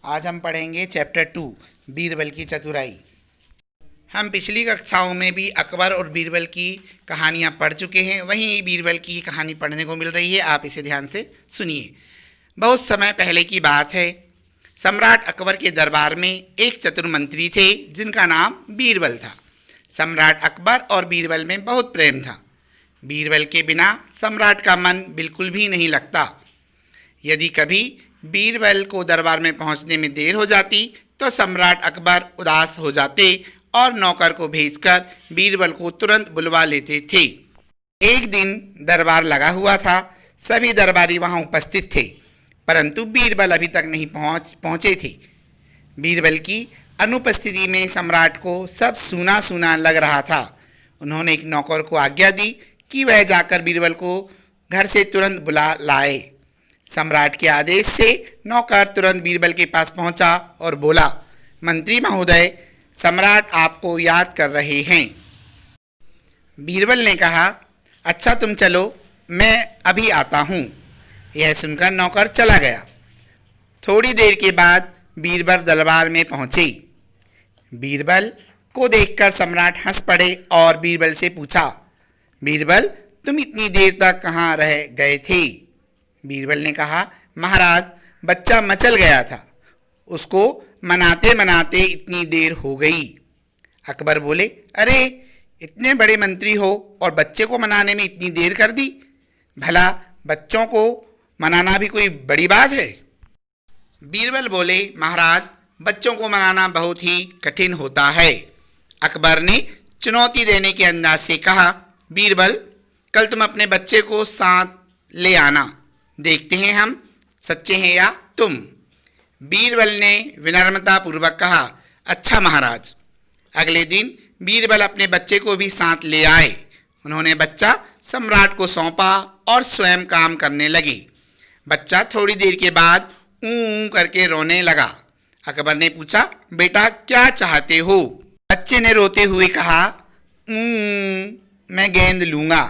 आज हम पढ़ेंगे चैप्टर 2 बीरबल की चतुराई। हम पिछली कक्षाओं में भी अकबर और बीरबल की कहानियाँ पढ़ चुके हैं, वहीं बीरबल की कहानी पढ़ने को मिल रही है। आप इसे ध्यान से सुनिए। बहुत समय पहले की बात है। सम्राट अकबर के दरबार में एक चतुर मंत्री थे जिनका नाम बीरबल था। सम्राट अकबर और बीरबल में बहुत प्रेम था। बीरबल के बिना सम्राट का मन बिल्कुल भी नहीं लगता। यदि कभी बीरबल को दरबार में पहुंचने में देर हो जाती तो सम्राट अकबर उदास हो जाते और नौकर को भेजकर बीरबल को तुरंत बुलवा लेते थे। एक दिन दरबार लगा हुआ था। सभी दरबारी वहां उपस्थित थे, परंतु बीरबल अभी तक नहीं पहुंचे थे। बीरबल की अनुपस्थिति में सम्राट को सब सूना सूना लग रहा था। उन्होंने एक नौकर को आज्ञा दी कि वह जाकर बीरबल को घर से तुरंत बुला लाए। सम्राट के आदेश से नौकर तुरंत बीरबल के पास पहुंचा और बोला, मंत्री महोदय, सम्राट आपको याद कर रहे हैं। बीरबल ने कहा, अच्छा तुम चलो, मैं अभी आता हूँ। यह सुनकर नौकर चला गया। थोड़ी देर के बाद बीरबल दरबार में पहुंचे। बीरबल को देखकर सम्राट हंस पड़े और बीरबल से पूछा, बीरबल, तुम इतनी देर तक कहाँ रह गए थे? बीरबल ने कहा, महाराज, बच्चा मचल गया था, उसको मनाते मनाते इतनी देर हो गई। अकबर बोले, अरे इतने बड़े मंत्री हो और बच्चे को मनाने में इतनी देर कर दी? भला बच्चों को मनाना भी कोई बड़ी बात है? बीरबल बोले, महाराज, बच्चों को मनाना बहुत ही कठिन होता है। अकबर ने चुनौती देने के अंदाज से कहा, बीरबल, कल तुम अपने बच्चे को साथ ले आना, देखते हैं हम सच्चे हैं या तुम। बीरबल ने विनम्रता पूर्वक कहा, अच्छा महाराज। अगले दिन बीरबल अपने बच्चे को भी साथ ले आए। उन्होंने बच्चा सम्राट को सौंपा और स्वयं काम करने लगे। बच्चा थोड़ी देर के बाद ऊँ करके रोने लगा। अकबर ने पूछा, बेटा क्या चाहते हो? बच्चे ने रोते हुए कहा, मैं गेंद लूँगा।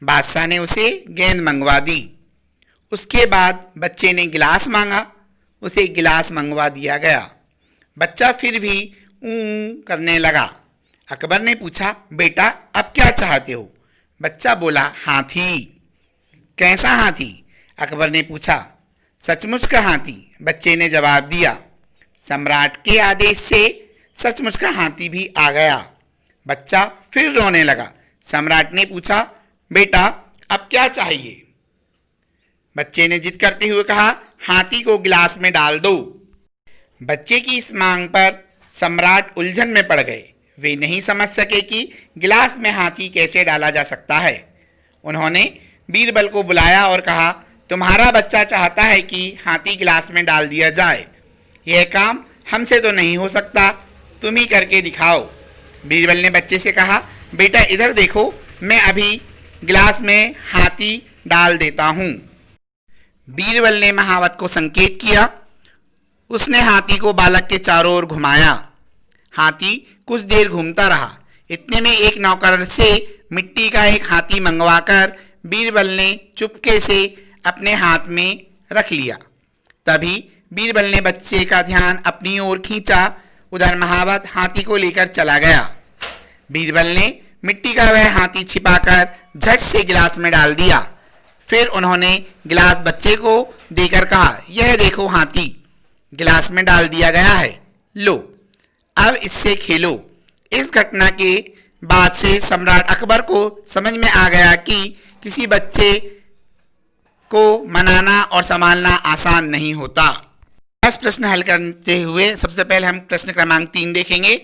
बादशाह ने उसे गेंद मंगवा दी। उसके बाद बच्चे ने गिलास मांगा, उसे गिलास मंगवा दिया गया। बच्चा फिर भी करने लगा। अकबर ने पूछा, बेटा अब क्या चाहते हो? बच्चा बोला, हाथी। कैसा हाथी? अकबर ने पूछा। सचमुच का हाथी, बच्चे ने जवाब दिया। सम्राट के आदेश से सचमुच का हाथी भी आ गया। बच्चा फिर रोने लगा। सम्राट ने पूछा, बेटा अब क्या चाहिए? बच्चे ने जिद करते हुए कहा, हाथी को गिलास में डाल दो। बच्चे की इस मांग पर सम्राट उलझन में पड़ गए। वे नहीं समझ सके कि गिलास में हाथी कैसे डाला जा सकता है। उन्होंने बीरबल को बुलाया और कहा, तुम्हारा बच्चा चाहता है कि हाथी गिलास में डाल दिया जाए। यह काम हमसे तो नहीं हो सकता, तुम ही करके दिखाओ। बीरबल ने बच्चे से कहा, बेटा इधर देखो, मैं अभी गिलास में हाथी डाल देता हूँ। बीरबल ने महावत को संकेत किया। उसने हाथी को बालक के चारों ओर घुमाया। हाथी कुछ देर घूमता रहा। इतने में एक नौकर से मिट्टी का एक हाथी मंगवाकर बीरबल ने चुपके से अपने हाथ में रख लिया। तभी बीरबल ने बच्चे का ध्यान अपनी ओर खींचा। उधर महावत हाथी को लेकर चला गया। बीरबल ने मिट्टी का वह हाथी छिपाकर झट से गिलास में डाल दिया। फिर उन्होंने गिलास बच्चे को देकर कहा, यह देखो हाथी गिलास में डाल दिया गया है, लो अब इससे खेलो। इस घटना के बाद से सम्राट अकबर को समझ में आ गया कि किसी बच्चे को मनाना और संभालना आसान नहीं होता। 10 प्रश्न हल करते हुए सबसे पहले हम प्रश्न क्रमांक 3 देखेंगे।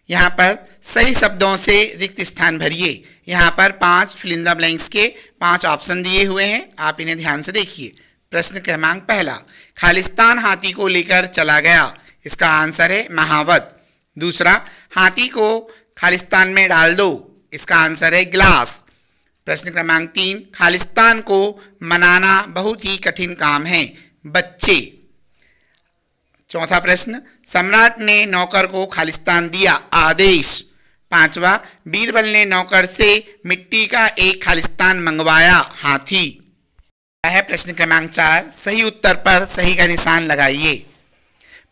यहाँ पर सही शब्दों से रिक्त स्थान भरिए। यहाँ पर 5 फिल इन द ब्लैंक्स के 5 ऑप्शन दिए हुए हैं, आप इन्हें ध्यान से देखिए। प्रश्न क्रमांक पहला, खालिस्तान हाथी को लेकर चला गया, इसका आंसर है महावत। दूसरा, हाथी को खालिस्तान में डाल दो, इसका आंसर है गिलास। प्रश्न क्रमांक 3, खालिस्तान को मनाना बहुत ही कठिन काम है, बच्चे। चौथा प्रश्न, सम्राट ने नौकर को खालिस्तान दिया, आदेश। पांचवा, बीरबल ने नौकर से मिट्टी का एक खालिस्तान मंगवाया, हाथी। है प्रश्न क्रमांक 4, सही उत्तर पर सही का निशान लगाइए।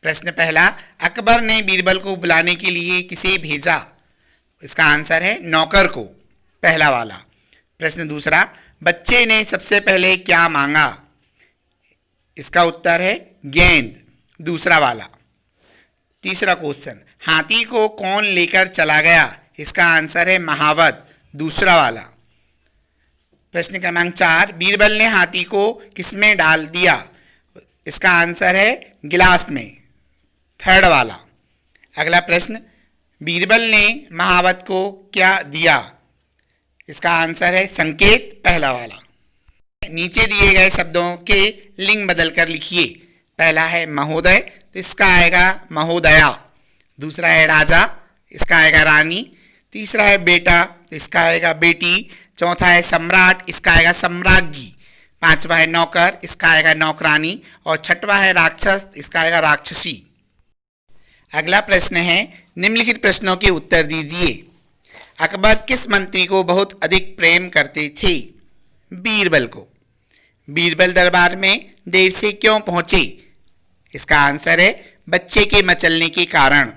प्रश्न पहला, अकबर ने बीरबल को बुलाने के लिए किसे भेजा? इसका आंसर है नौकर को, पहला वाला। प्रश्न दूसरा, बच्चे ने सबसे पहले क्या मांगा? इसका उत्तर है गेंद, दूसरा वाला। तीसरा क्वेश्चन, हाथी को कौन लेकर चला गया? इसका आंसर है महावत, दूसरा वाला। प्रश्न क्रमांक 4, बीरबल ने हाथी को किसमें डाल दिया? इसका आंसर है गिलास में, थर्ड वाला। अगला प्रश्न, बीरबल ने महावत को क्या दिया? इसका आंसर है संकेत, पहला वाला। नीचे दिए गए शब्दों के लिंग बदलकर लिखिए। पहला है महोदय, तो इसका आएगा महोदया। दूसरा है राजा, इसका आएगा रानी। तीसरा है बेटा, तो इसका आएगा बेटी। चौथा है सम्राट, इसका आएगा सम्राज्ञी। पांचवा है नौकर, इसका आएगा नौकरानी। और छठवा है राक्षस, इसका आएगा राक्षसी। अगला प्रश्न है, निम्नलिखित प्रश्नों के उत्तर दीजिए। अकबर किस मंत्री को बहुत अधिक प्रेम करते थे? बीरबल को। बीरबल दरबार में देर से क्यों पहुंचे? इसका आंसर है बच्चे के मचलने के कारण।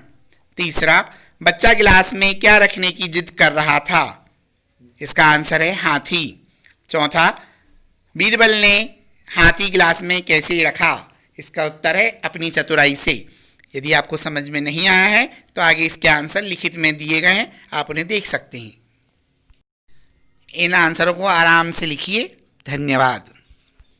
तीसरा, बच्चा गिलास में क्या रखने की जिद कर रहा था? इसका आंसर है हाथी। चौथा, बीरबल ने हाथी गिलास में कैसे रखा? इसका उत्तर है अपनी चतुराई से। यदि आपको समझ में नहीं आया है तो आगे इसके आंसर लिखित में दिए गए हैं, आप उन्हें देख सकते हैं। इन आंसरों को आराम से लिखिए। धन्यवाद।